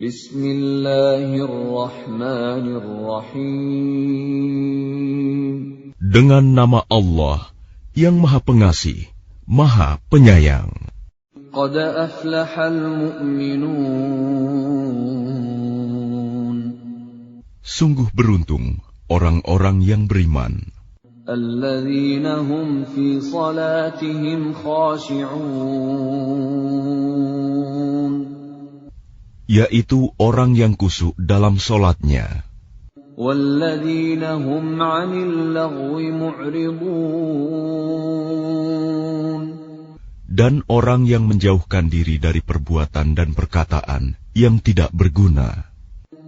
Bismillahirrahmanirrahim. Dengan nama Allah yang Maha Pengasih, Maha Penyayang. Qad aflahal mu'minun. Sungguh beruntung orang-orang yang beriman. Alladzina hum fi salatihim khashi'un. Yaitu orang yang khusyuk dalam solatnya. Walladzina hum 'anil lagwi mu'ridun. Dan orang yang menjauhkan diri dari perbuatan dan perkataan yang tidak berguna.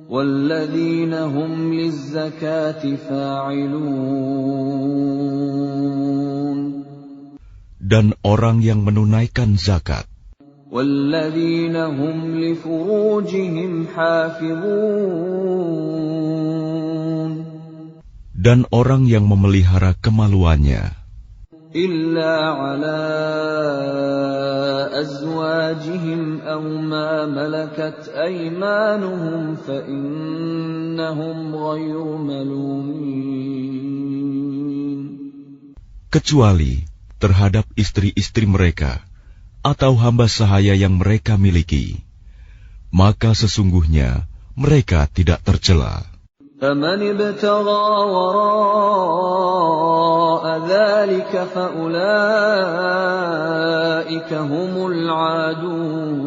Walladzina hum lizzakati fa'ilun. Dan orang yang menunaikan zakat. Walladzina hum li furujihim hafizun. Dan orang yang memelihara kemaluannya. Illa ala azwajihim aw ma malakat aymanuhum fa innahum ghayru malumin. Kecuali terhadap istri-istri mereka atau hamba sahaya yang mereka miliki, maka sesungguhnya mereka tidak tercela. فَمَنِ ابْتَغَى وَرَاءَ ذَلِكَ فَأُولَئِكَ هُمُ الْعَادُونَ.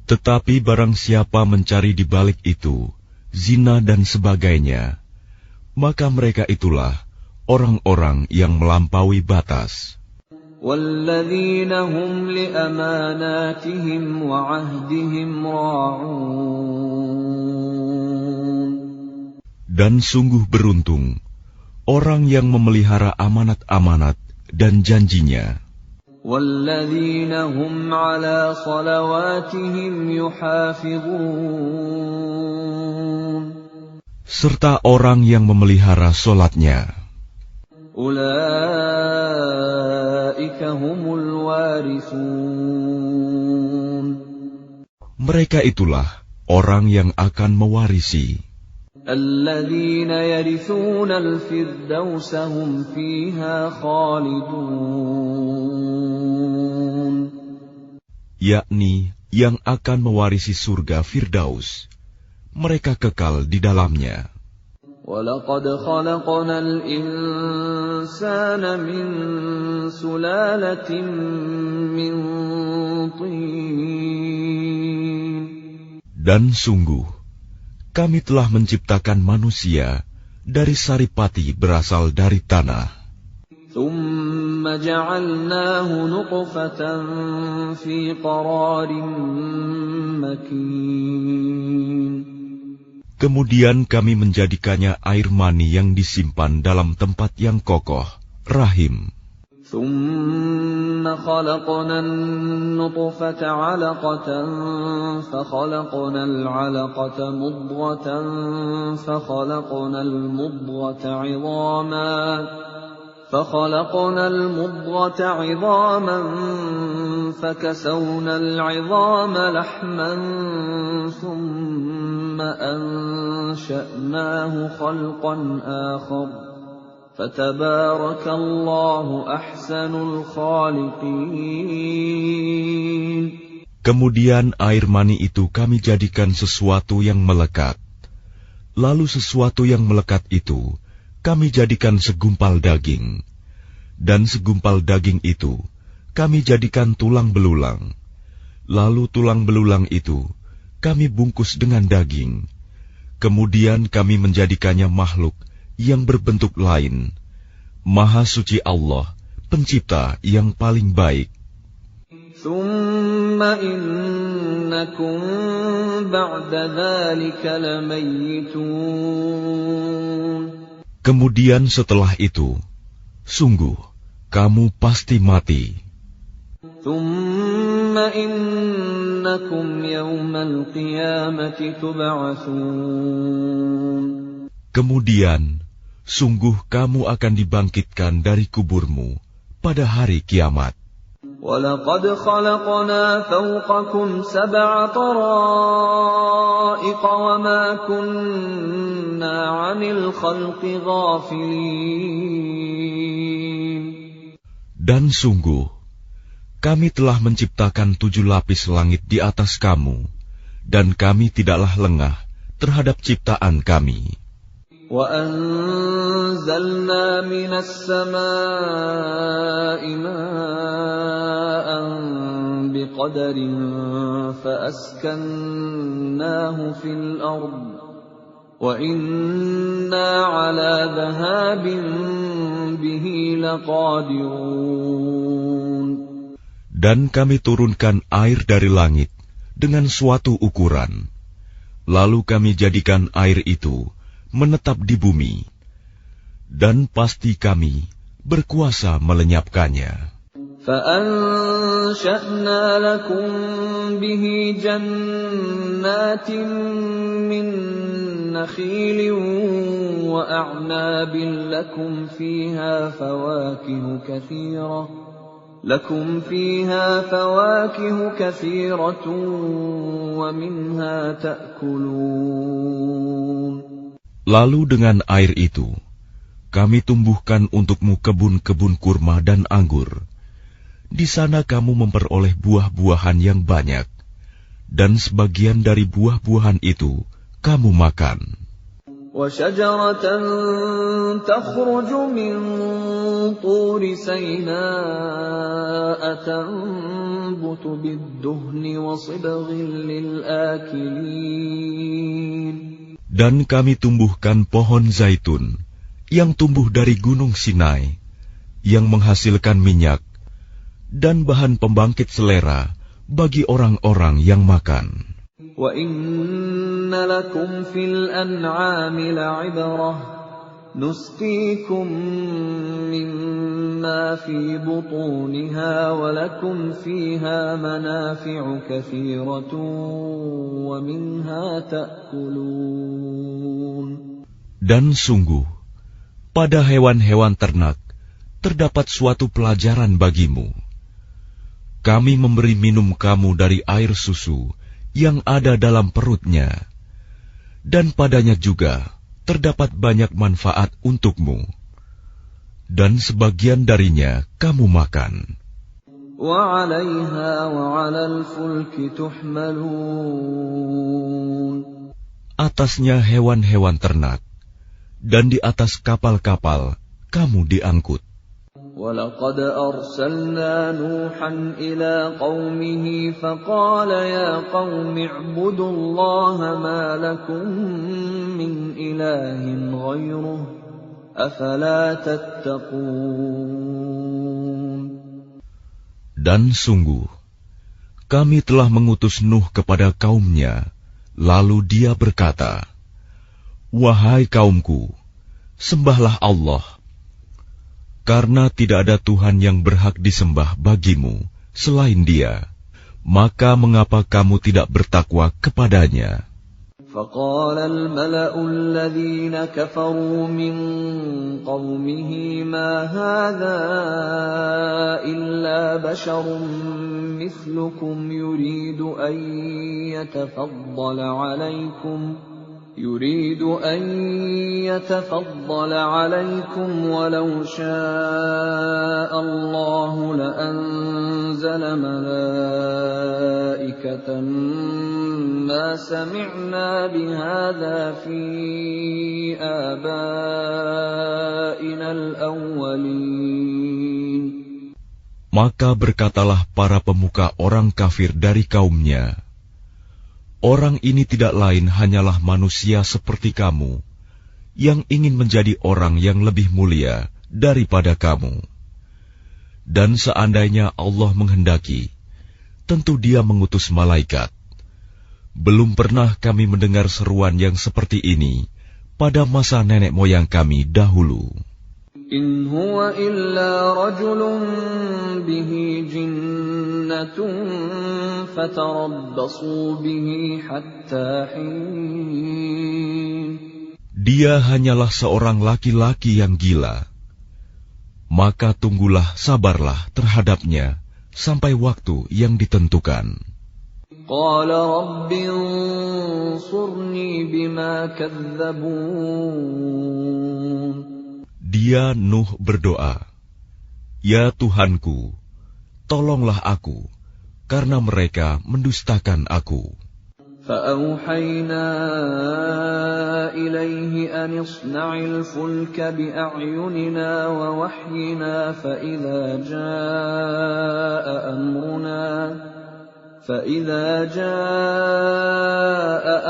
Tetapi barang siapa mencari di balik itu zina dan sebagainya, maka mereka itulah orang-orang yang melampaui batas. وَالَّذِينَ هُمْ لِأَمَانَاتِهِمْ وَعَهْدِهِمْ رَاعُونَ. Dan sungguh beruntung orang yang memelihara amanat-amanat dan janjinya. وَالَّذِينَ هُمْ عَلَى صَلَوَاتِهِمْ يُحَافِظُونَ. Serta orang yang memelihara solatnya. Ulaika humul warithun. Mereka itulah orang yang akan mewarisi. Alladzina yarithuna al-firdausa hum fiha khalidun. Yakni yang akan mewarisi surga Firdaus. Mereka kekal di dalamnya. وَلَقَدْ خَلَقْنَا الْإِنسَانَ مِنْ سُلَالَةٍ مِنْ طِينٍ. Dan sungguh, kami telah menciptakan manusia dari saripati berasal dari tanah. ثُمَّ جَعَلْنَاهُ نُطْفَةً فِي قَرَارٍ مَكِينٍ. Kemudian kami menjadikannya air mani yang disimpan dalam tempat yang kokoh, rahim. ثُمَّ خَلَقْنَا النُّطْفَةَ عَلَقَةً فَخَلَقْنَا الْعَلَقَةَ مُضْغَةً فَخَلَقْنَا الْمُضْغَةَ عِظَامًا فَكَسَوْنَا الْعِظَامَ لَحْمًا ثُمَّ أَنشَأْنَاهُ خَلْقًا آخَرَ فَتَبَارَكَ اللَّهُ أَحْسَنُ الْخَالِقِينَ. Kemudian air mani itu kami jadikan sesuatu yang melekat. Lalu sesuatu yang melekat itu kami jadikan segumpal daging, dan segumpal daging itu kami jadikan tulang belulang. Lalu tulang belulang itu kami bungkus dengan daging. Kemudian kami menjadikannya makhluk yang berbentuk lain. Maha suci Allah, Pencipta yang paling baik. ثُمَّ إِنَّكُمْ بَعْدَ ذَلِكَ لَمَيِّتُونَ. Kemudian setelah itu, sungguh, kamu pasti mati. ثُمَّ إِنَّكُمْ يَوْمَ الْقِيَامَةِ تُبْعَثُونَ. Kemudian, sungguh kamu akan dibangkitkan dari kuburmu pada hari kiamat. وَلَقَدْ خَلَقْنَا فَوْقَكُمْ سَبْعَ طَرَائِقَ وَمَا كُنَّا عَنِ الْخَلْقِ غَافِلِينَ. Dan sungguh, kami telah menciptakan 7 lapis langit di atas kamu, dan kami tidaklah lengah terhadap ciptaan kami. وَأَنزَلْنَا مِنَ السَّمَاءِ مَاءً بِقَدَرٍ فَأَسْكَنَّاهُ فِي الْأَرْضِ وَإِنَّا عَلَى ذَهَابٍ بِهِ لَقَادِرُونَ. Dan kami turunkan air dari langit dengan suatu ukuran, lalu kami jadikan air itu menetap di bumi, dan pasti kami berkuasa melenyapkannya. فَأَنشَأْنَا لَكُم بِهِ جَنَّاتٍ مِّن نَّخِيلٍ وَأَعْنَابٍ لَّكُمْ فِيهَا فَوَاكِهُ كَثِيرَةٌ وَمِنْهَا تَأْكُلُونَ. Lalu dengan air itu, kami tumbuhkan untukmu kebun-kebun kurma dan anggur. Di sana kamu memperoleh buah-buahan yang banyak, dan sebagian dari buah-buahan itu kamu makan. وَشَجَرَةً تَخْرُجُ مِن طُورِ سَيْنَاءَ تَنبُتُ بِالدُّهْنِ وَصِبْغٍ لِّلْآكِلِينَ. Dan kami tumbuhkan pohon zaitun yang tumbuh dari gunung Sinai, yang menghasilkan minyak dan bahan pembangkit selera bagi orang-orang yang makan. وَإِنَّ لَكُمْ فِي الْأَنْعَامِ لَعِبْرَةً نُسْقِيكُم مِّمَّا فِي بُطُونِهَا وَلَكُمْ فِيهَا مَنَافِعُ كَثِيرَةٌ وَمِنْهَا تَأْكُلُونَ. Dan sungguh, pada hewan-hewan ternak terdapat suatu pelajaran bagimu. Kami memberi minum kamu dari air susu yang ada dalam perutnya, dan padanya juga terdapat banyak manfaat untukmu, dan sebagian darinya kamu makan. وَعَلَيْهَا وَعَلَى الْفُلْكِ تُحْمَلُونَ. Atasnya hewan-hewan ternak, dan di atas kapal-kapal kamu diangkut. وَلَقَدْ أَرْسَلْنَا نُوحًا إِلَىٰ قَوْمِهِ فَقَالَ يَا قَوْمِ اعْبُدُوا اللَّهَ مَا لَكُم مِّنْ إِلَٰهٍ غَيْرُهُ أَفَلَا تَتَّقُونَ. Dan sungguh, kami telah mengutus Nuh kepada kaumnya, lalu dia berkata, "Wahai kaumku, sembahlah Allah, karena tidak ada Tuhan yang berhak disembah bagimu selain Dia, maka mengapa kamu tidak bertakwa kepadanya?" فَقَالَ الْمَلَأُ الَّذِينَ كَفَرُوا مِن قَوْمِهِ مَا هَٰذَا إِلَّا بَشَرٌ مِّثْلُكُمْ يُرِيدُ أَن يَتَفَضَّلَ عَلَيْكُمْ وَلَوْ شَاءَ اللَّهُ لَأَنزَلَ مَلَائِكَةً مَّا سَمِعْنَا بِهَٰذَا فِي آبَائِنَا الْأَوَّلِينَ. Maka berkatalah para pemuka orang kafir dari kaumnya, "Orang ini tidak lain hanyalah manusia seperti kamu, yang ingin menjadi orang yang lebih mulia daripada kamu. Dan seandainya Allah menghendaki, tentu Dia mengutus malaikat. Belum pernah kami mendengar seruan yang seperti ini pada masa nenek moyang kami dahulu." إِنْ هُوَ إِلَّا رَجُلٌ بِهِ جِنَّةٌ فَتَرَبَّصُوا بِهِ حَتَّىٰ حِينٍ. Dia hanyalah seorang laki-laki yang gila. Maka tunggulah, sabarlah terhadapnya sampai waktu yang ditentukan. قال رب انصرني بما كذبون. Dia Nuh berdoa, "Ya Tuhanku, tolonglah aku, karena mereka mendustakan aku." فأوحينا إليه أن اصنع الفلك بأعيننا ووحينا فإذا جاء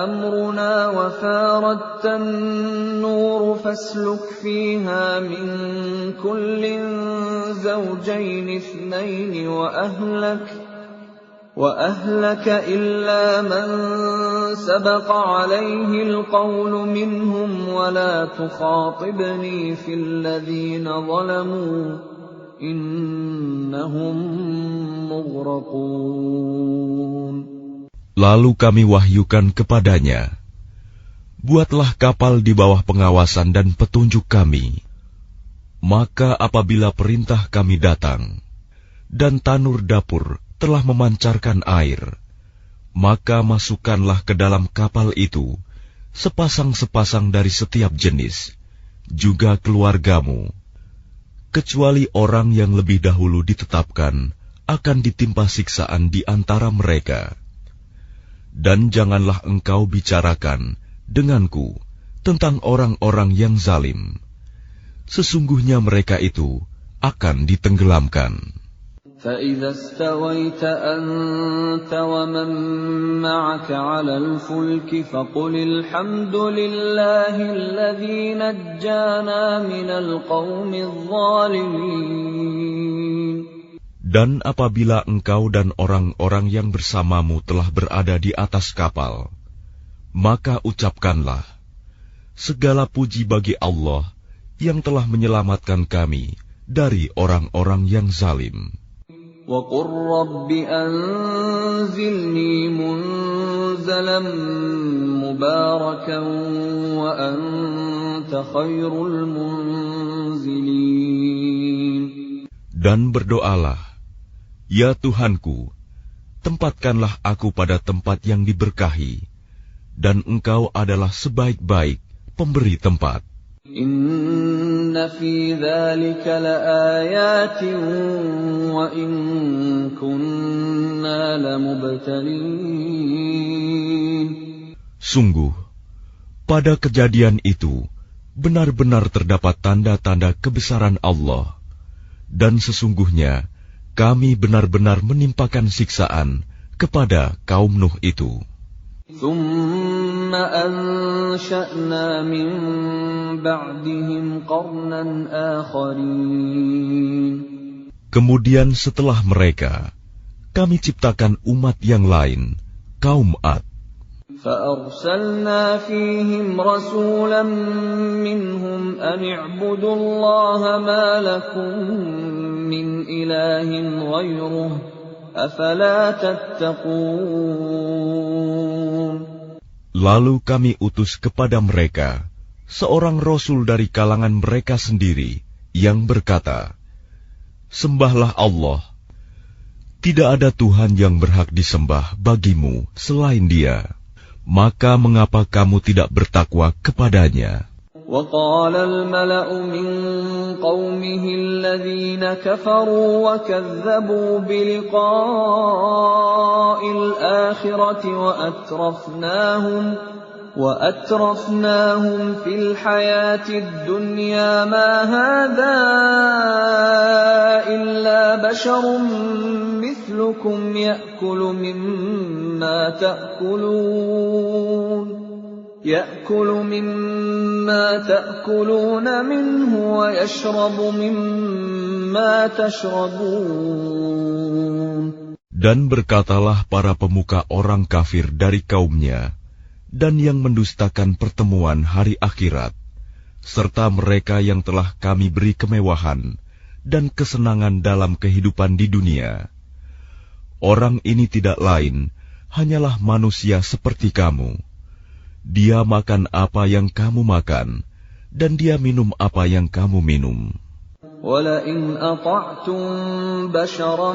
أمرنا وفاردت النور فاسلك فيها من كل زوجين اثنين وأهلك إلا من سبق عليه القول منهم ولا تخاطبني في الذين ظلموا إنهم مغرقون. Lalu kami wahyukan kepadanya, "Buatlah kapal di bawah pengawasan dan petunjuk kami. Maka apabila perintah kami datang, dan tanur dapur telah memancarkan air, maka masukkanlah ke dalam kapal itu sepasang-sepasang dari setiap jenis, juga keluargamu, kecuali orang yang lebih dahulu ditetapkan akan ditimpa siksaan di antara mereka. Dan janganlah engkau bicarakan denganku tentang orang-orang yang zalim. Sesungguhnya mereka itu akan ditenggelamkan." فإذا استويت أنت ومن معك على الفلك فقل الحمد لله الذي نجانا من القوم الظالمين. Dan apabila engkau dan orang-orang yang bersamamu telah berada di atas kapal, maka ucapkanlah, "Segala puji bagi Allah yang telah menyelamatkan kami dari orang-orang yang zalim." وَقُلْ رَبِّ أَنزِلْنِي مُنزَلًا مُبَارَكًا وَأَنْتَ خَيْرُ الْمُنزِلِينَ. Dan berdoalah, "Ya Tuhanku, tempatkanlah aku pada tempat yang diberkahi, dan Engkau adalah sebaik-baik pemberi tempat." Inna fi dzalika laayatin wa in kunna lamubtalin. Sungguh, pada kejadian itu benar-benar terdapat tanda-tanda kebesaran Allah, dan sesungguhnya kami benar-benar menimpakan siksaan kepada kaum Nuh itu. ثُمَّ أَنشَأْنَا مِن بَعْدِهِمْ قَرْنًا آخَرِينَ. Kemudian setelah mereka, kami ciptakan umat yang lain, kaum Ad. فَأَرْسَلْنَا فِيهِمْ رَسُولًا مِّنْهُمْ أَنِ اعْبُدُوا اللَّهَ مَا لَكُم مِّنْ إِلَٰهٍ غَيْرُهُ أَفَلَا تَتَّقُونَ. Lalu kami utus kepada mereka seorang rasul dari kalangan mereka sendiri yang berkata, "Sembahlah Allah. Tidak ada Tuhan yang berhak disembah bagimu selain Dia. Maka mengapa kamu tidak bertakwa kepadanya?" وَقَالَ الْمَلَأُ مِنْ قَوْمِهِ الَّذِينَ كَفَرُوا وَكَذَّبُوا بِلِقَاءِ الْآخِرَةِ وَأَتْرَفْنَاهُمْ فِي الْحَيَاةِ الدُّنْيَا مَا هَذَا إِلَّا بَشَرٌ مِثْلُكُمْ يَأْكُلُ مِمَّا تَأْكُلُونَ مِنْهُ وَيَشْرَبُ مِمَّا تَشْرَبُونَ. Dan berkatalah para pemuka orang kafir dari kaumnya, dan yang mendustakan pertemuan hari akhirat, serta mereka yang telah kami beri kemewahan dan kesenangan dalam kehidupan di dunia. Orang ini tidak lain, hanyalah manusia seperti kamu. Dia makan apa yang kamu makan, dan dia minum apa yang kamu minum. وَلَئِنْ أَطَعْتُمْ بَشَرًا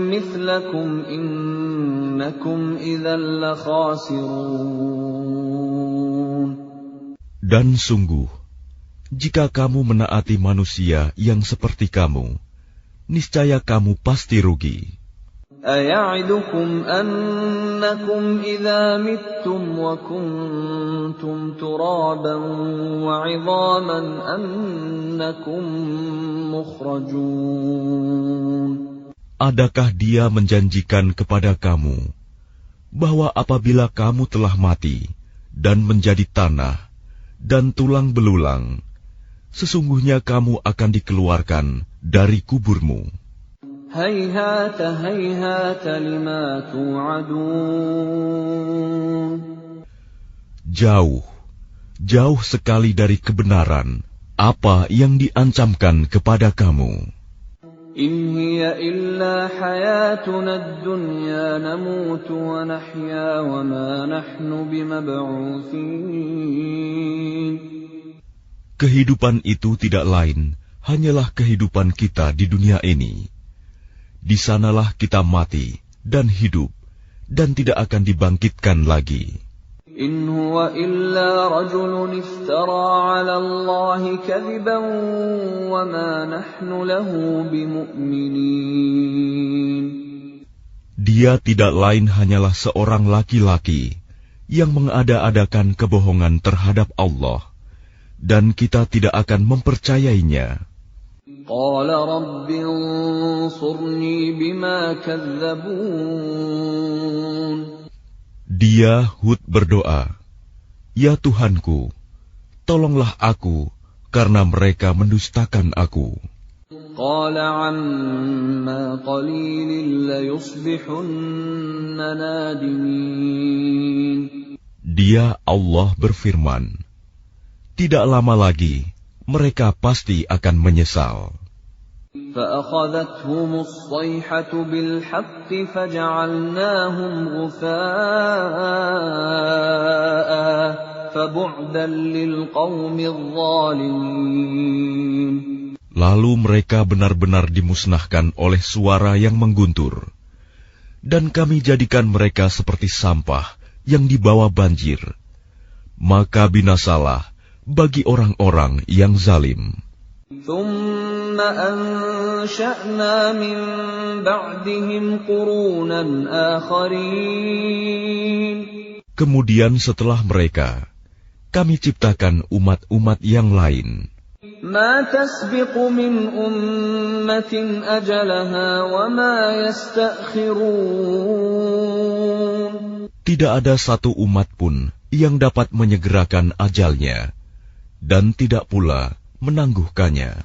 مِثْلَكُمْ إِنَّكُمْ إِذًا لَخَاسِرُونَ. Dan sungguh, jika kamu menaati manusia yang seperti kamu, niscaya kamu pasti rugi. أَيَعِدُكُمْ أَنَّكُمْ إِذَا مِتُّمْ وَكُنْتُمْ تُرَابًا وَعِظَامًا أَنَّكُمْ مُخْرَجُونَ. Adakah dia menjanjikan kepada kamu bahwa apabila kamu telah mati dan menjadi tanah dan tulang belulang, sesungguhnya kamu akan dikeluarkan dari kuburmu? هَيْهَاتَ هَيْهَاتَ لِمَا تُوعَدُونَ. Jauh, jauh sekali dari kebenaran apa yang diancamkan kepada kamu. إِنْ هِيَ إِلَّا حَيَاتُنَا الدُّنْيَا نَمُوتُ وَنَحْيَا وَمَا نَحْنُ بِمَبْعُوثِينَ. Kehidupan itu tidak lain hanyalah kehidupan kita di dunia ini. Di sanalah kita mati dan hidup dan tidak akan dibangkitkan lagi. إِنْ هُوَ إِلَّا رَجُلٌ افْتَرَى عَلَى اللَّهِ كَذِبًا وَمَا نَحْنُ لَهُ بِمُؤْمِنِينَ. Dia tidak lain hanyalah seorang laki-laki yang mengada-adakan kebohongan terhadap Allah, dan kita tidak akan mempercayainya. قَالَ رَبِّ انصُرْنِي بِمَا كَذَّبُونِ. Dia Hud berdoa, "Ya Tuhanku, tolonglah aku karena mereka mendustakan aku." قَالَ عَمَّا قَلِيلٍ لَيُصْبِحُنَّ نَادِمِينَ. Dia Allah berfirman, "Tidak lama lagi mereka pasti akan menyesal." فَأَخَذَتْهُمُ الصَّيْحَةُ بِالْحَقِّ فَجَعَلْنَاهُمْ غُثَاءً فَبُعْدًا لِلْقَوْمِ الظَّالِمِينَ. Lalu mereka benar-benar dimusnahkan oleh suara yang mengguntur, dan kami jadikan mereka seperti sampah yang dibawa banjir. Maka binasalah bagi orang-orang yang zalim. ثُمَّ أَنشَأْنَا مِن بَعْدِهِمْ قُرُونًا آخَرِينَ. Kemudian setelah mereka, kami ciptakan umat-umat yang lain. مَا تَسْبِقُ مِنْ أُمَّةٍ أَجَلَهَا وَمَا يَسْتَأْخِرُونَ. Tidak ada satu umat pun yang dapat menyegerakan ajalnya, dan tidak pula menangguhkannya.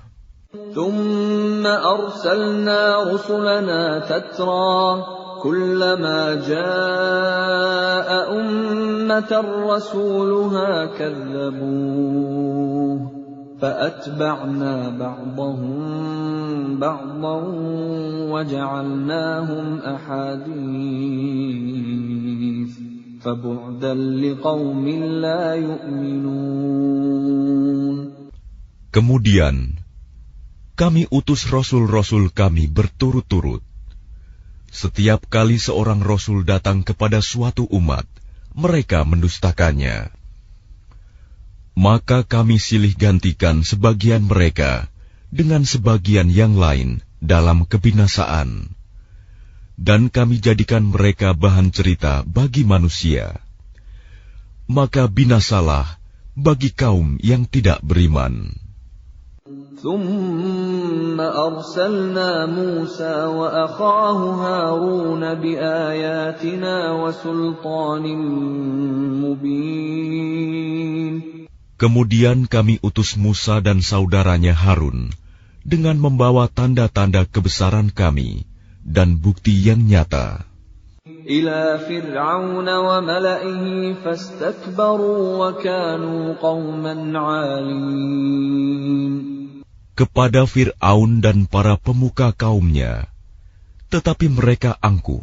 ثُمَّ أَرْسَلْنَا رُسُلَنَا تَتْرَى كُلَّمَا جَاءَ أُمَّةً رَّسُولُهَا كَذَّبُوهُ فَأَتْبَعْنَا بَعْضَهُم بَعْضًا وَجَعَلْنَاهُمْ أَحَادِيثَ فَبُعْدًا لِقَوْمٍ لَّا يُؤْمِنُونَ. Kemudian kami utus rasul-rasul kami berturut-turut. Setiap kali seorang rasul datang kepada suatu umat, mereka mendustakannya. Maka kami silih gantikan sebagian mereka dengan sebagian yang lain dalam kebinasaan, dan kami jadikan mereka bahan cerita bagi manusia. Maka binasalah bagi kaum yang tidak beriman. ثُمَّ أَرْسَلْنَا مُوسَى وَأَخَاهُ هَارُونَ بِآيَاتِنَا وَسُلْطَانٍ مُبِينٍ. Kemudian kami utus Musa dan saudaranya Harun dengan membawa tanda-tanda kebesaran kami dan bukti yang nyata. إِلَى فِرْعَوْنَ وَمَلَئِهِ فَاسْتَكْبَرُوا وَكَانُوا قَوْمًا عَالِينَ. Kepada Fir'aun dan para pemuka kaumnya, tetapi mereka angkuh,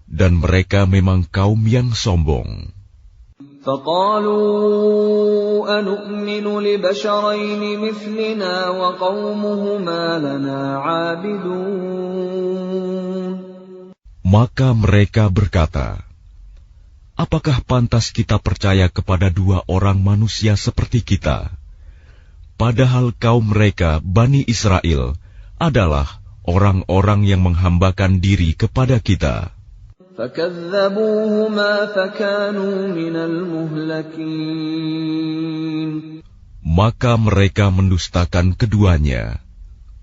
dan mereka memang kaum yang sombong. فقالوا أنؤمن لبشرين مثلنا وقومهما لنا عابدون. Maka mereka berkata, apakah pantas kita percaya kepada dua orang manusia seperti kita, padahal kaum mereka, Bani Israel, adalah orang-orang yang menghambakan diri kepada kita. فكذبوهما فكانوا من المهلكين. Maka mereka mendustakan keduanya.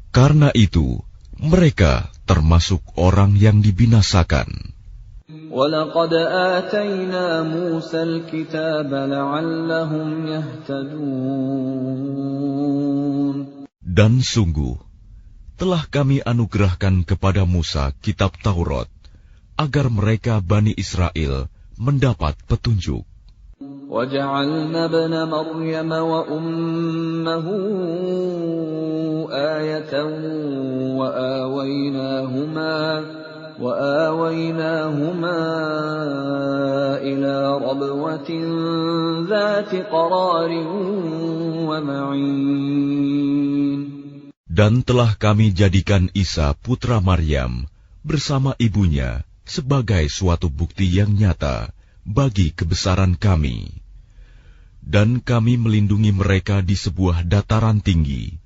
Karena itu, mereka termasuk orang yang dibinasakan. وَلَقَدْ آتَيْنَا مُوسَى الْكِتَابَ لَعَلَّهُمْ يَهْتَدُونَ. Dan sungguh, telah kami anugerahkan kepada Musa kitab Taurat, agar mereka Bani Israel mendapat petunjuk. وَجَعَلْنَا ابْنَ مَرْيَمَ وَأُمَّهُ آيَةً وَآوَيْنَاهُمَا إِلَى رَبْوَةٍ ذَاتِ قَرَارٍ وَمَعِينٍ. Dan telah kami jadikan Isa putra Maryam bersama ibunya sebagai suatu bukti yang nyata bagi kebesaran kami. Dan kami melindungi mereka di sebuah dataran tinggi,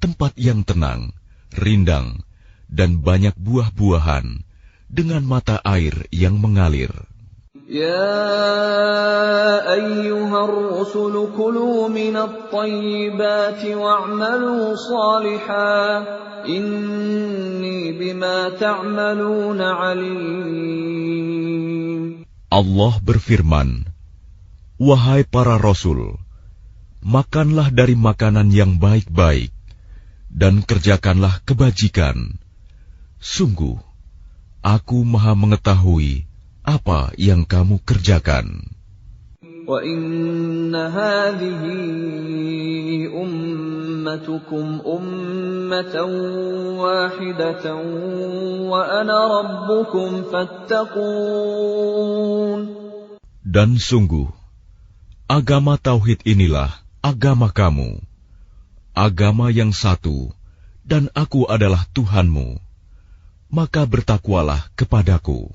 tempat yang tenang, rindang, dan banyak buah-buahan, dengan mata air yang mengalir. Ya ayyuhar rusul kulu minat tayyibati wa'malu salihan, inni bima ta'maluna alim. Allah berfirman, wahai para rasul, makanlah dari makanan yang baik-baik, dan kerjakanlah kebajikan. Sungguh, aku maha mengetahui apa yang kamu kerjakan. Wa inna hadhihi ummatukum ummatan wahidatan wa ana rabbukum fattaqun. Dan sungguh, agama tauhid inilah agama kamu, agama yang satu, dan aku adalah Tuhanmu, maka bertakwalah kepadaku.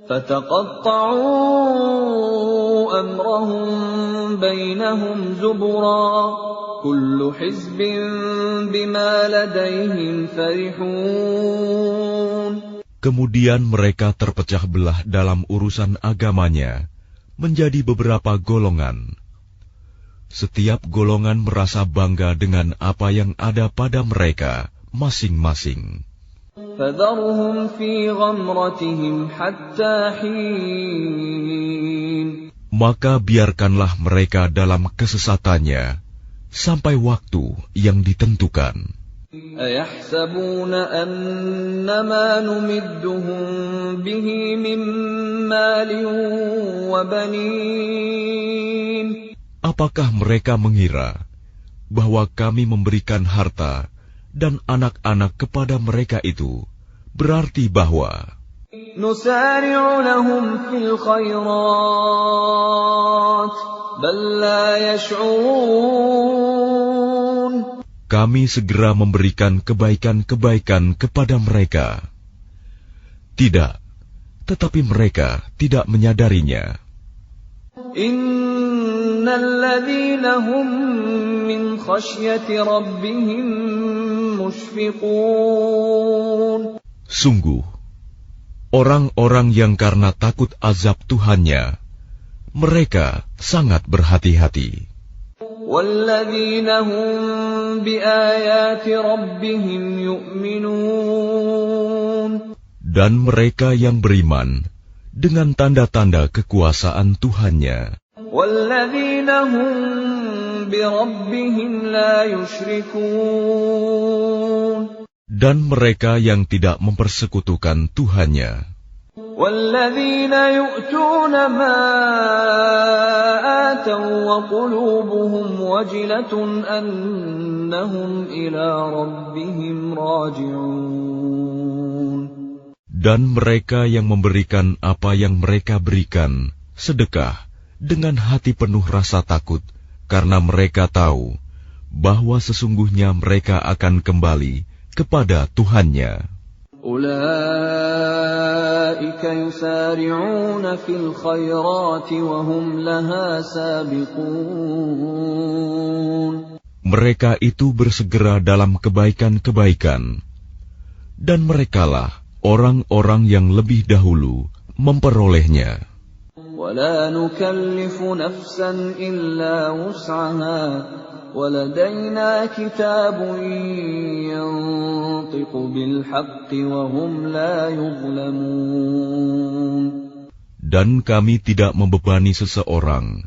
فَتَقَطَّعُوا أَمْرَهُمْ بَيْنَهُمْ زُبُرًا كُلُّ حِزْبٍ بِمَا لَدَيْهِمْ فَرِحُونَ. Kemudian mereka terpecah belah dalam urusan agamanya menjadi beberapa golongan. Setiap golongan merasa bangga dengan apa yang ada pada mereka masing-masing. فَذَرْهُمْ فِي غَمْرَتِهِمْ حَتَّى حِينٍ. Maka biarkanlah mereka dalam kesesatannya sampai waktu yang ditentukan. أَيَحْسَبُونَ أَنَّمَا نُمِدُّهُم بِهِ مِن مَّالٍ وَبَنِينَ. Apakah mereka mengira bahwa kami memberikan harta dan anak-anak kepada mereka itu berarti bahwa nusari'u lahum fil khairat bal la yash'urun. Kami segera memberikan kebaikan-kebaikan kepada mereka. Tidak, tetapi mereka tidak menyadarinya. Innal ladzina hum min khasyati rabbihim mushfiqun. Sungguh, orang-orang yang karena takut azab Tuhannya, mereka sangat berhati-hati. Walladzina hum biayati rabbihim yu'minun. Dan mereka yang beriman dengan tanda-tanda kekuasaan Tuhannya. Walladzina hum birabbihim la yushrikun. Dan mereka yang tidak mempersekutukan Tuhannya. Walladzina yu'tuna ma ataw wa qulubuhum wajilatun annahum ila rabbihim raji'un. Dan mereka yang memberikan apa yang mereka berikan, sedekah, dengan hati penuh rasa takut, karena mereka tahu bahwa sesungguhnya mereka akan kembali kepada Tuhannya. أولئك يسارعون في الخيرات وهم لها سابقون. Mereka itu bersegera dalam kebaikan-kebaikan, dan merekalah orang-orang yang lebih dahulu memperolehnya. ولا نكلف نفسا إلا وسعها وَلَدَيْنَا كِتَابٌ يَنطِقُ بِالْحَقِّ وَهُمْ لَا يُظْلَمُونَ. Dan kami tidak membebani seseorang,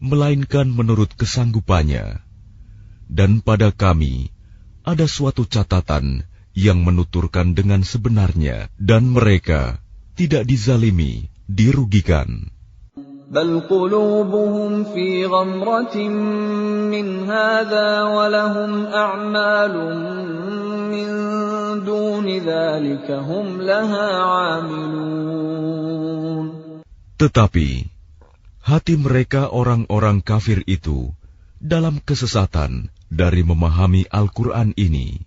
melainkan menurut kesanggupannya. Dan pada kami ada suatu catatan yang menuturkan dengan sebenarnya, dan mereka tidak dizalimi, dirugikan. بل قلوبهم في غمرة من هذا ولهم أعمال من دون ذلك هم لها عاملون. Tetapi hati mereka orang-orang kafir itu dalam kesesatan dari memahami Al-Quran ini,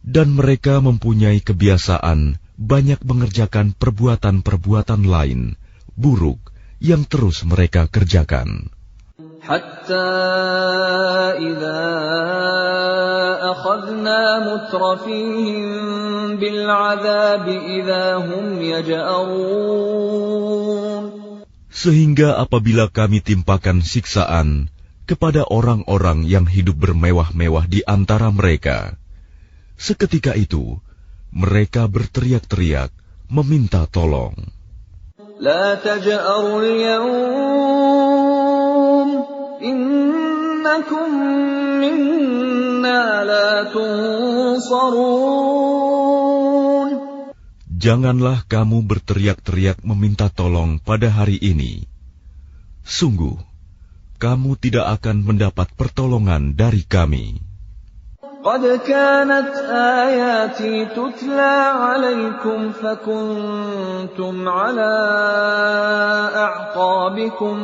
dan mereka mempunyai kebiasaan banyak mengerjakan perbuatan-perbuatan lain buruk yang terus mereka kerjakan. Hatta idza akhadna mutrafihim bil 'adzabi idza hum yaj'arun. Sehingga apabila kami timpakan siksaan kepada orang-orang yang hidup bermewah-mewah di antara mereka, seketika itu mereka berteriak-teriak meminta tolong. لا تجأروا اليوم إنكم منا لا تنصرون. Janganlah kamu berteriak-teriak meminta tolong pada hari ini. Sungguh, kamu tidak akan mendapat pertolongan dari kami. قد كانت آياتي تتلى عليكم فكنتم على أعقابكم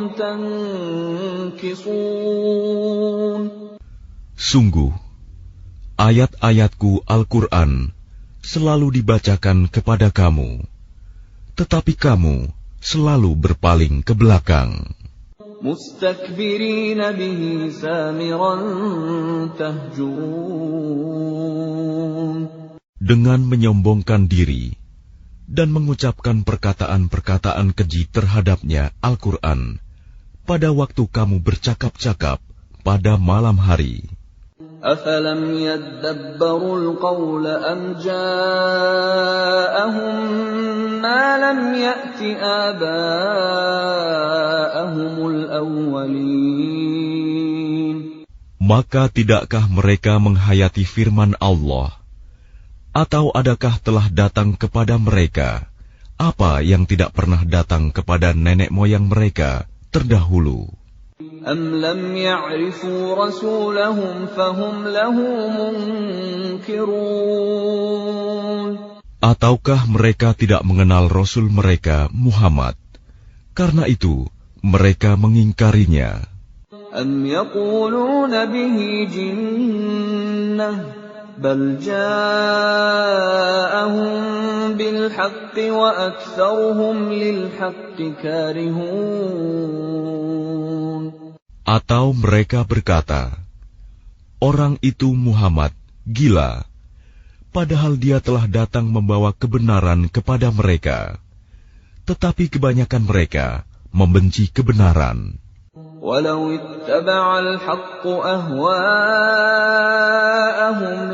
تنكصون. Sungguh, ayat-ayatku Al-Quran selalu dibacakan kepada kamu, tetapi kamu selalu berpaling ke belakang. مستكبرين به سامرا تهجرون. Dengan menyombongkan diri dan mengucapkan perkataan-perkataan keji terhadapnya Al-Quran pada waktu kamu bercakap-cakap pada malam hari. أفلم يدبروا القول أم جاءهم ما لم يأت آباءهم الأولين. Maka tidakkah mereka menghayati firman Allah? Atau adakah telah datang kepada mereka apa yang tidak pernah datang kepada nenek moyang mereka terdahulu? أم لم يعرفوا رسولهم فهم له منكرون. Ataukah mereka tidak mengenal Rasul mereka Muhammad, karena itu mereka mengingkarinya? أم يقولون به جنة بل جاءهم بالحق وأكثرهم للحق كارهون. Atau mereka berkata, orang itu Muhammad gila, padahal dia telah datang membawa kebenaran kepada mereka, tetapi kebanyakan mereka membenci kebenaran. ولو اتبع الحق أهواءهم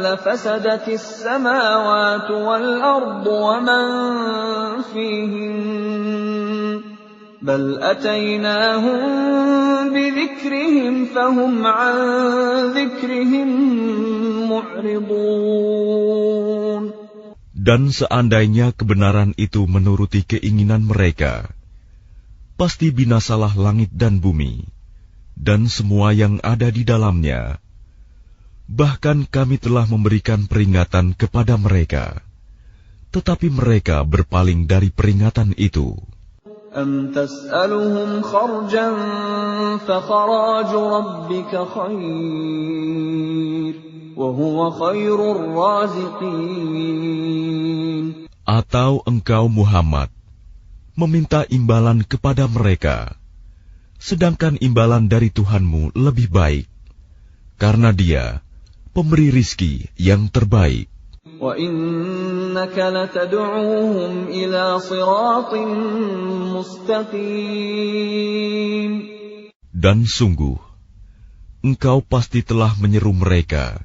لفسدت السماوات والأرض ومن فيهن بل أتيناهم بذكرهم فهم عن ذكرهم معرضون. Dan seandainya kebenaran itu menuruti keinginan mereka, pasti binasalah langit dan bumi dan semua yang ada di dalamnya. Bahkan kami telah memberikan peringatan kepada mereka, tetapi mereka berpaling dari peringatan itu. أَمْ تَسْأَلُهُمْ خَرْجًا فَخَرَاجُ رَبِّكَ خَيْرٌ وَهُوَ خَيْرُ الرَّازِقِينَ. Atau engkau Muhammad meminta imbalan kepada mereka, sedangkan imbalan dari Tuhanmu lebih baik, karena Dia pemberi rizki yang terbaik. وَإِنَّكَ لَتَدْعُوهُمْ إِلَى صِرَاطٍ مُسْتَقِيمٍ. Dan sungguh, engkau pasti telah menyeru mereka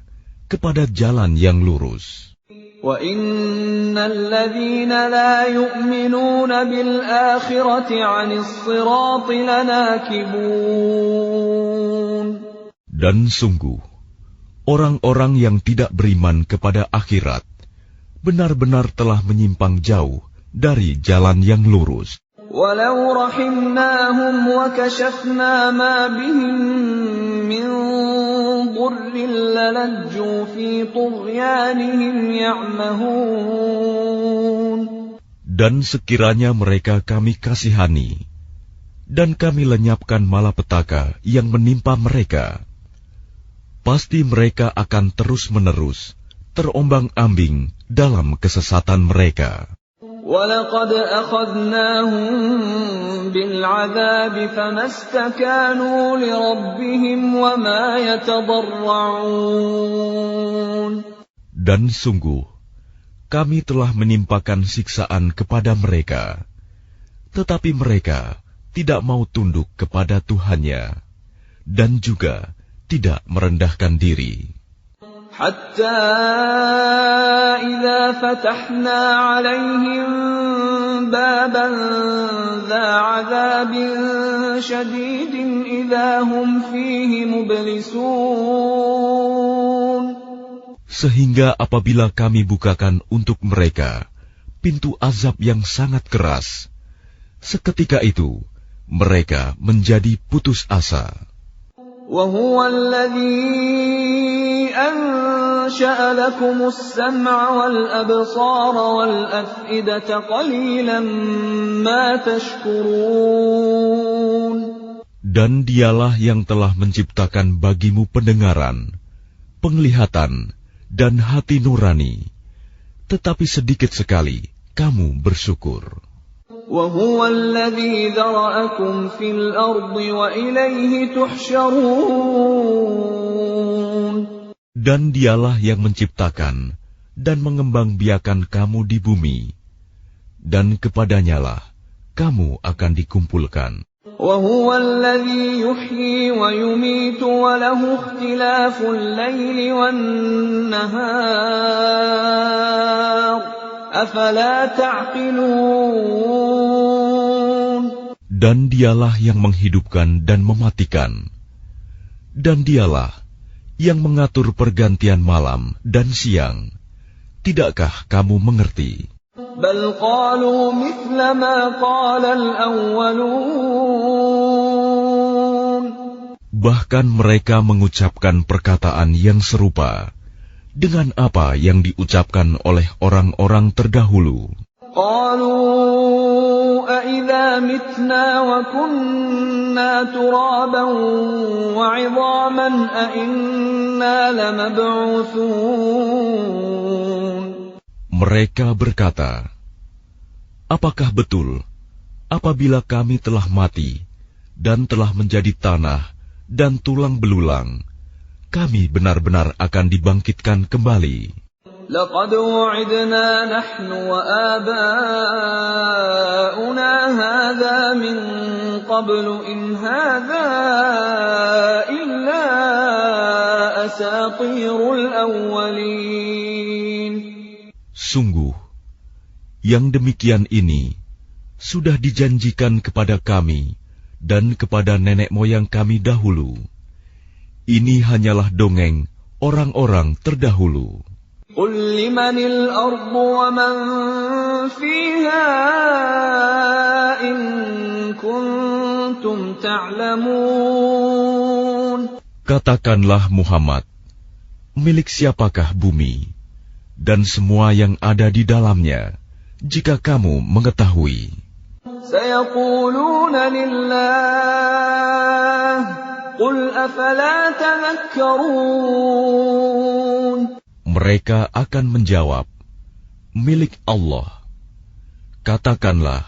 kepada jalan yang lurus. وَإِنَّ الَّذِينَ لَا يُؤْمِنُونَ بِالْآخِرَةِ عَنِ الصِّرَاطِ لَنَاكِبُونَ. Dan sungguh, orang-orang yang tidak beriman kepada akhirat benar-benar telah menyimpang jauh dari jalan yang lurus. وَلَوْ رَحِمْنَاهُمْ وَكَشَفْنَا مَا بِهِمْ مِنْ ضُرٍّ لَلَجُّوا فِي طُغْيَانِهِمْ يَعْمَهُونَ. Dan sekiranya mereka kami kasihani, dan kami lenyapkan malapetaka yang menimpa mereka, pasti mereka akan terus-menerus terombang-ambing dalam kesesatan mereka. وَلَقَدْ أَخَذْنَاهُمْ بِالْعَذَابِ فَمَا اسْتَكَانُوا لِرَبِّهِمْ وَمَا يَتَضَرَّعُونَ. Dan sungguh, kami telah menimpakan siksaan kepada mereka, tetapi mereka tidak mau tunduk kepada Tuhannya, dan juga tidak merendahkan diri. حَتَّى إِذَا فَتَحْنَا عَلَيْهِمْ بَابًا ذَا عَذَابٍ شَدِيدٍ إِذَا هُمْ فِيهِ مُبْلِسُونَ. Sehingga apabila kami bukakan untuk mereka pintu azab yang sangat keras, seketika itu mereka menjadi putus asa. وَهُوَ الَّذِي أَنشَأَ لَكُمُ السَّمْعَ وَالْأَبْصَارَ وَالْأَفْئِدَةَ قَلِيلًا مَا تَشْكُرُونَ. Dan Dialah yang telah menciptakan bagimu pendengaran, penglihatan, dan hati nurani, tetapi sedikit sekali kamu bersyukur. وَهُوَ الَّذِي ذَرَأَكُمْ فِي الْأَرْضِ وَإِلَيْهِ تُحْشَرُونَ. Dan Dialah yang menciptakan dan mengembangbiakan kamu di bumi, dan kepadanyalah kamu akan dikumpulkan. وَهُوَ الَّذِي يُحْيِي وَيُمِيتُ وَلَهُ اخْتِلَافُ اللَّيْلِ وَالنَّهَارِ أَفَلَا تَعْقِلُونَ. Dan Dialah yang menghidupkan dan mematikan, dan Dialah yang mengatur pergantian malam dan siang. Tidakkah kamu mengerti? بَلْ قَالُوا مِثْلَ مَا قَالَ الْأَوَّلُونَ. Bahkan mereka mengucapkan perkataan yang serupa dengan apa yang diucapkan oleh orang-orang terdahulu. قَالُوا أَإِذَا مِتْنَا وَكُنَّا تُرَابًا وَعِظَامًا أَإِنَّا لَمَبْعُوثُونَ. Mereka berkata, apakah betul apabila kami telah mati dan telah menjadi tanah dan tulang belulang, kami benar-benar akan dibangkitkan kembali? لَقَدْ وُعِدْنَا نَحْنُ وَآبَاؤُنَا هَذَا مِنْ قَبْلُ إِنْ هَذَا إِلَّا أَسَاطِيرُ الْأَوَّلِينَ. Sungguh, yang demikian ini sudah dijanjikan kepada kami dan kepada nenek moyang kami dahulu. Ini hanyalah dongeng orang-orang terdahulu. قُلْ لِمَنِ الْأَرْضُ وَمَنْ فِيهَا إِنْ كُنْتُمْ تَعْلَمُونَ. Katakanlah Muhammad, milik siapakah bumi dan semua yang ada di dalamnya, jika kamu mengetahui? سيقولون لله قل أفلا تذكرون. Mereka akan menjawab, milik Allah. Katakanlah,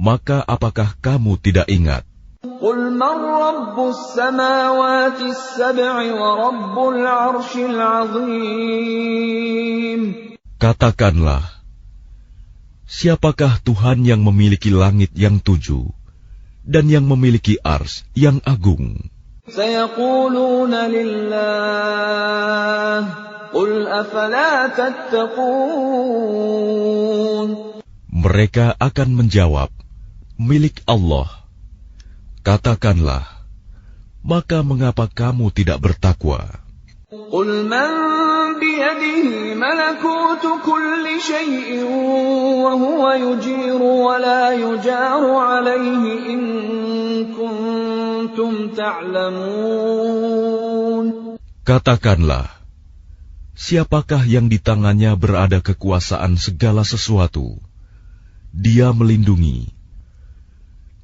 maka apakah kamu tidak ingat? قل من رب السماوات السبع ورب العرش العظيم. Katakanlah, siapakah Tuhan yang memiliki langit yang 7 dan yang memiliki ars yang agung? سيقولون لله قل أفلا تتقون. Mereka akan menjawab, milik Allah. Katakanlah, maka mengapa kamu tidak bertakwa? قل من بيده ملكوت كل شيء وهو يجير ولا يجار عليه إن كنتم تعلمون. Katakanlah, siapakah yang di tangannya berada kekuasaan segala sesuatu? Dia melindungi,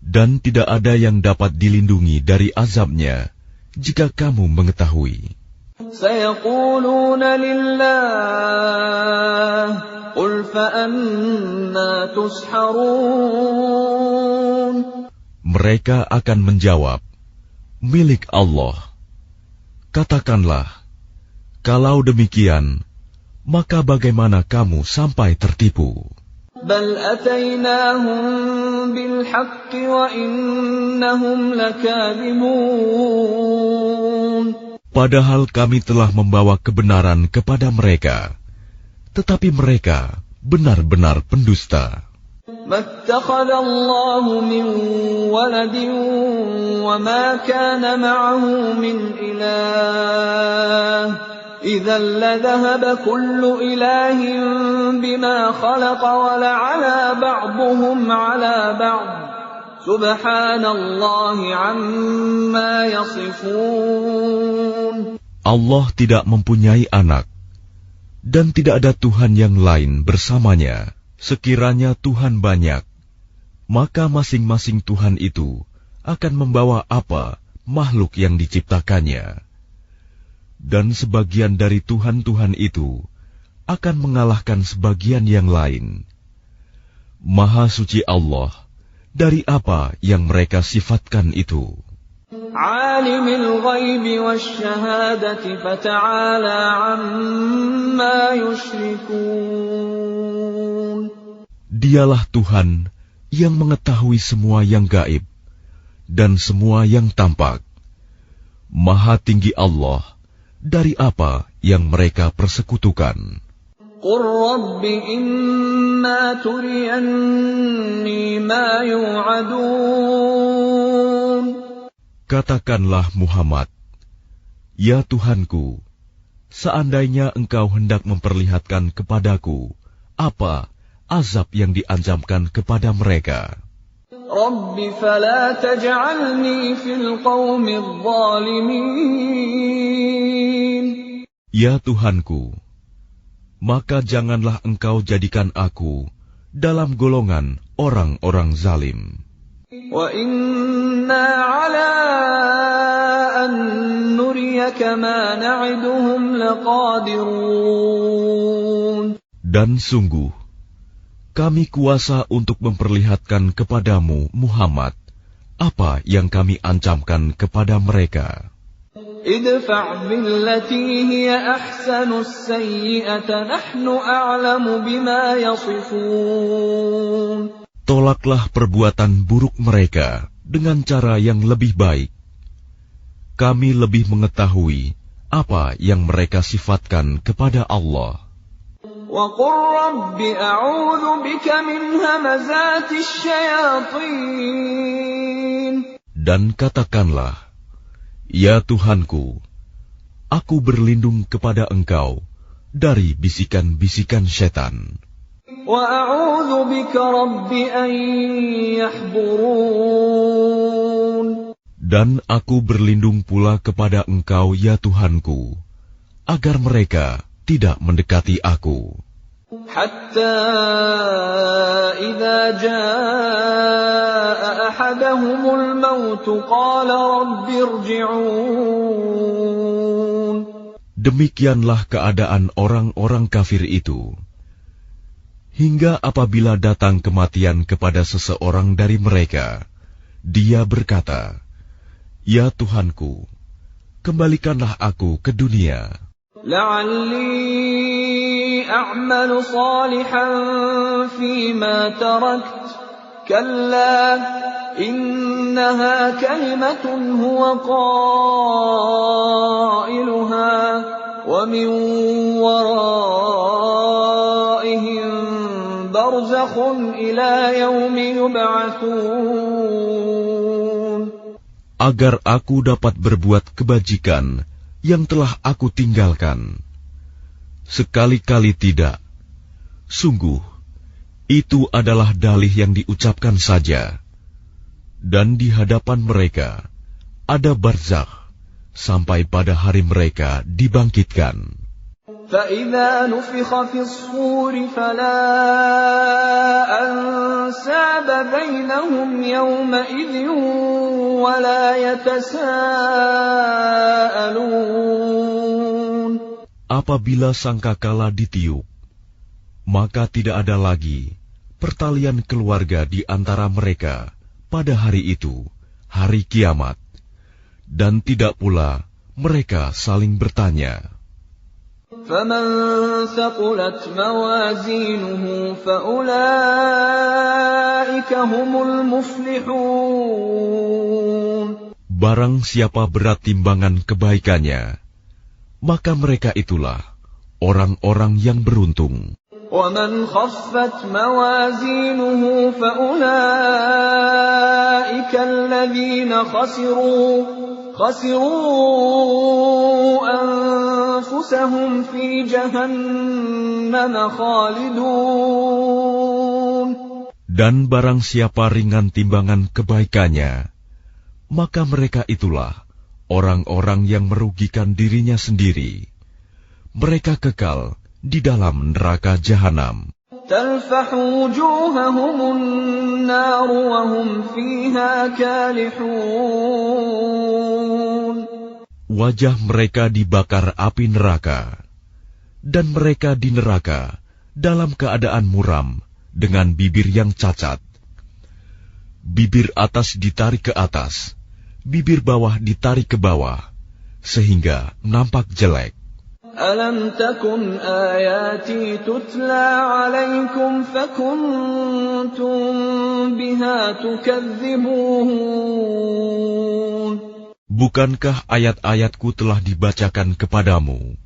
dan tidak ada yang dapat dilindungi dari azabnya jika kamu mengetahui. سيقولون لله قل فأنا تسحرون. Mereka akan menjawab, milik Allah. Katakanlah, kalau demikian, maka bagaimana kamu sampai tertipu? بل أتيناهم بالحق وإنهم لكاذبون. Padahal kami telah membawa kebenaran kepada mereka, tetapi mereka benar-benar pendusta. ما اتخذ الله من ولد وما كان معه من إله إذا لذهب كل إله بما خلق ولعلى بعضهم على بعض سبحان الله عما يصفون. Allah tidak mempunyai anak, dan tidak ada Tuhan yang lain bersamanya. Sekiranya Tuhan banyak, maka masing-masing Tuhan itu akan membawa apa makhluk yang diciptakannya. Dan sebagian dari Tuhan-Tuhan itu akan mengalahkan sebagian yang lain. Maha suci Allah dari apa yang mereka sifatkan itu. Alimul ghaibi wasyahadati fata'ala amma yusyrikun. Dialah Tuhan yang mengetahui semua yang gaib dan semua yang tampak. Maha tinggi Allah dari apa yang mereka persekutukan. Qur Rabbi imma turiyanni ma yu'adun. Katakanlah Muhammad, ya Tuhanku, seandainya engkau hendak memperlihatkan kepadaku apa azab yang diancamkan kepada mereka. Rabbi fala taj'alni fil qaumidh dhalimin. Ya Tuhanku, maka janganlah engkau jadikan aku dalam golongan orang-orang zalim. Wa inna ala an nuriyaka ma na'iduhum laqadirun. Dan sungguh, kami kuasa untuk memperlihatkan kepadamu, Muhammad, apa yang kami ancamkan kepada mereka. Idfa' billati hiya ahsanus sayyi'ata nahnu a'lamu bima yasifun. Tolaklah perbuatan buruk mereka dengan cara yang lebih baik. Kami lebih mengetahui apa yang mereka sifatkan kepada Allah. وَقُلْ رَبِّ أَعُوذُ بِكَ مِنْ هَمَزَاتِ الشَّيَاطِينِ. Dan katakanlah, ya Tuhanku, aku berlindung kepada Engkau dari bisikan-bisikan setan. وَأَعُوذُ بِكَ رَبِّ أَنْ يَحْضُرُونَ. Dan aku berlindung pula kepada Engkau, ya Tuhanku, agar mereka tidak mendekati aku. حتى إذا جاء أحدهم الموت قال رب ارجعون. Demikianlah keadaan orang-orang kafir itu. Hingga apabila datang kematian kepada seseorang dari mereka, dia berkata, "Ya Tuhanku, kembalikanlah aku ke dunia. لعلي أعمل صالحا فيما تركت كلا إنها كلمة هو قائلها ومن ورائهم برزخ إلى يوم يبعثون. Agar aku dapat berbuat kebajikan yang telah aku tinggalkan. Sekali-kali tidak. Sungguh, itu adalah dalih yang diucapkan saja. Dan di hadapan mereka ada barzakh sampai pada hari mereka dibangkitkan. فَإِذَا نُفِخَ فِي الصُّورِ فَلَا أَنْسَابَ بَيْنَهُمْ يَوْمَئِذٍ وَلَا يَتَسَاءَلُونَ. Apabila sangkakala ditiup, maka tidak ada lagi pertalian keluarga di antara mereka pada hari itu, hari kiamat, dan tidak pula mereka saling bertanya. فَمَنْ ثَقُلَتْ مَوَازِينُهُ فَأُولَئِكَ هُمُ الْمُفْلِحُونَ. Barang siapa berat timbangan kebaikannya, maka mereka itulah orang-orang yang beruntung. وَمَنْ خَفَّتْ مَوَازِينُهُ فَأُولَئِكَ الَّذِينَ خَسِرُوا أَنفُسَهُمْ فِي جَهَنَّمَ خَالِدُونَ. Dan barang siapa ringan timbangan kebaikannya, maka mereka itulah orang-orang yang merugikan dirinya sendiri. Mereka kekal di dalam neraka jahanam. تَلْفَحُ وُجُوهَهُمُ النَّارُ وَهُمْ فِيهَا كَالِحُونَ. Wajah mereka dibakar api neraka, dan mereka di neraka dalam keadaan muram dengan bibir yang cacat. Bibir atas ditarik ke atas, bibir bawah ditarik ke bawah, sehingga nampak jelek. أَلَمْ تَكُنْ آيَاتِي تُتْلَى عَلَيْكُمْ فَكُنْتُمْ بِهَا تُكَذِّبُونَ. Bukankah ayat-ayatku telah dibacakan kepadamu,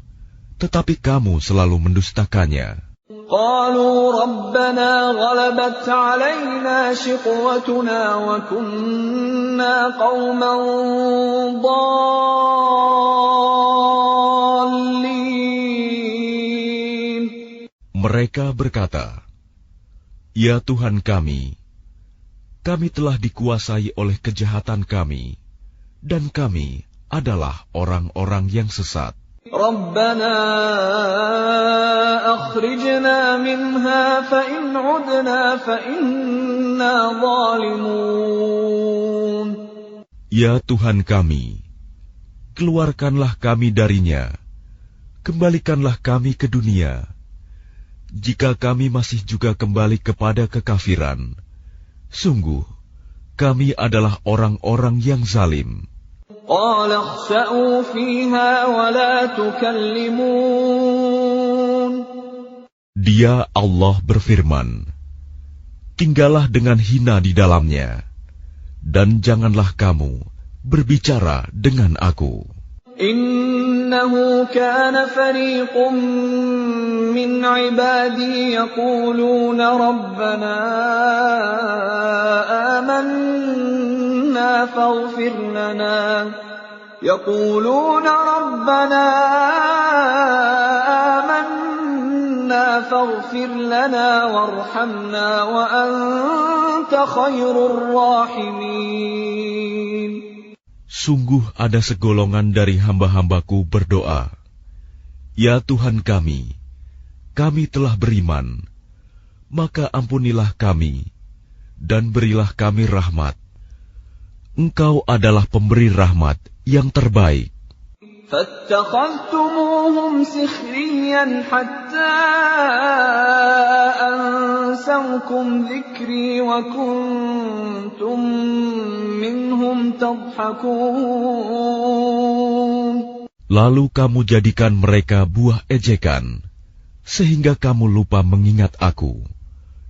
tetapi kamu selalu mendustakannya? قَالُوا رَبَّنَا غَلَبَتْ عَلَيْنَا شِقْوَتُنَا وَكُنَّا قَوْمًا ضَالِّينَ. Mereka berkata, "Ya Tuhan kami telah dikuasai oleh kejahatan kami, dan kami adalah orang-orang yang sesat. رَبَّنَا أَخْرِجْنَا مِنْهَا فَإِنْ عُدْنَا فَإِنَّا ظَالِمُونَ. Ya Tuhan kami, keluarkanlah kami darinya, kembalikanlah kami ke dunia. Jika kami masih juga kembali kepada kekafiran, sungguh kami adalah orang-orang yang zalim." قَالَ اخْسَئُوا فِيهَا وَلَا تُكَلِّمُونَ. Dia Allah berfirman, "Tinggallah dengan hina di dalamnya, dan janganlah kamu berbicara dengan aku." إِنَّهُ كَانَ فَرِيقٌ مِّنْ عِبَادِي يَقُولُونَ رَبَّنَا آمَنَّا فَاغْفِرْ لَنَا وَارْحَمْنَا وَأَنْتَ خَيْرُ الرَّاحِمِينَ. Sungguh ada segolongan dari hamba-hambaku berdoa, "Ya Tuhan kami telah beriman, maka ampunilah kami, dan berilah kami rahmat. Engkau adalah pemberi rahmat yang terbaik. فاتخذتموهم سخريا حتى أنسوكم ذكري وكنتم منهم تضحكون. Lalu kamu jadikan mereka buah ejekan, sehingga kamu lupa mengingat aku,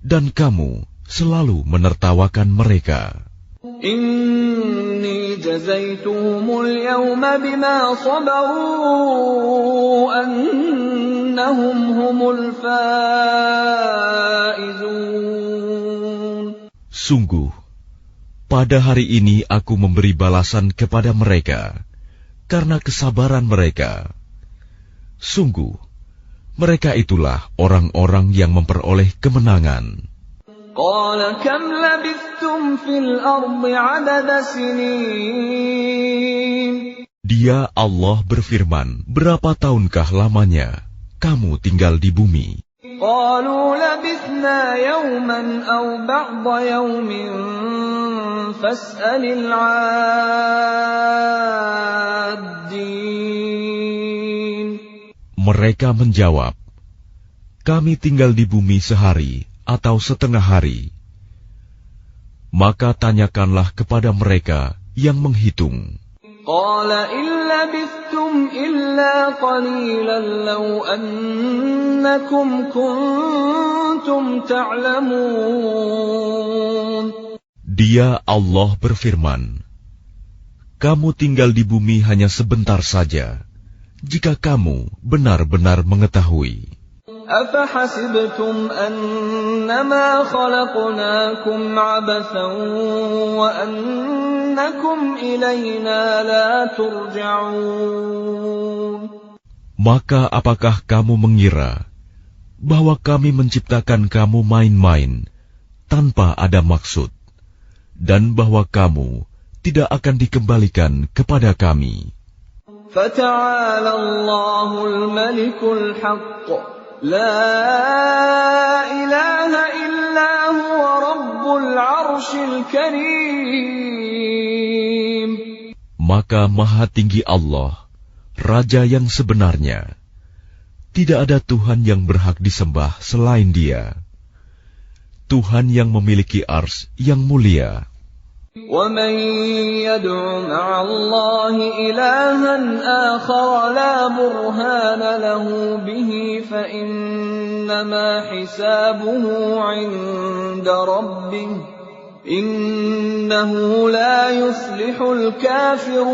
dan kamu selalu menertawakan mereka. إني جزيتهم اليوم بما صبروا أنهم هم الفائزون. Sungguh, pada hari ini aku memberi balasan kepada mereka karena kesabaran mereka. Sungguh, mereka itulah orang-orang yang memperoleh kemenangan. قال كم لبثتم في الأرض عدد سنين. Dia Allah berfirman, berapa tahunkah lamanya kamu tinggal di bumi? قالوا لبثنا يوما أو بعض يوم فاسأل العادين. Mereka menjawab, kami tinggal di bumi sehari atau setengah hari. Maka tanyakanlah kepada mereka yang menghitung. قال إن لبثتم إلا قليلا لو أنكم كنتم تعلمون. Dia Allah berfirman, kamu tinggal di bumi hanya sebentar saja, jika kamu benar-benar mengetahui. أفحسبتم أنما خلقناكم عبثا وأنكم إلينا لا ترجعون. Maka apakah kamu mengira bahwa kami menciptakan kamu main-main tanpa ada maksud, dan bahwa kamu tidak akan dikembalikan kepada kami? فتعالى الله الملك الحق لا إله إلا هو رب العرش الكريم. Maka Maha Tinggi Allah, Raja yang sebenarnya. Tidak ada Tuhan yang berhak disembah selain Dia. Tuhan yang memiliki ars yang mulia. وَمَن يَدْعُ مَعَ اللَّهِ إِلَٰهًا آخَرَ لَا بُرْهَانَ لَهُ بِهِ فَإِنَّمَا حِسَابُهُ عِندَ رَبِّهِ إِنَّهُ لَا يُفْلِحُ الْكَافِرُونَ.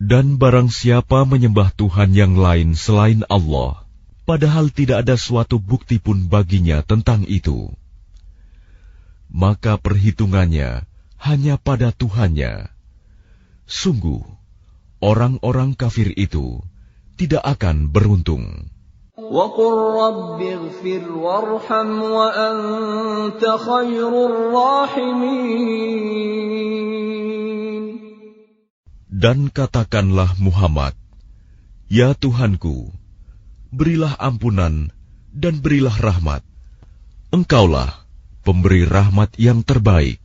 Dan barang siapa menyembah Tuhan yang lain selain Allah, padahal tidak ada suatu bukti pun baginya tentang itu, maka perhitungannya hanya pada Tuhannya. Sungguh, orang-orang kafir itu tidak akan beruntung. وَقُلْ رَبِّ اغْفِرْ وَارْحَمْ وَأَنْتَ خَيْرُ الرَّاحِمِينَ. Dan katakanlah Muhammad, ya Tuhanku, berilah ampunan dan berilah rahmat. Engkaulah pemberi rahmat yang terbaik.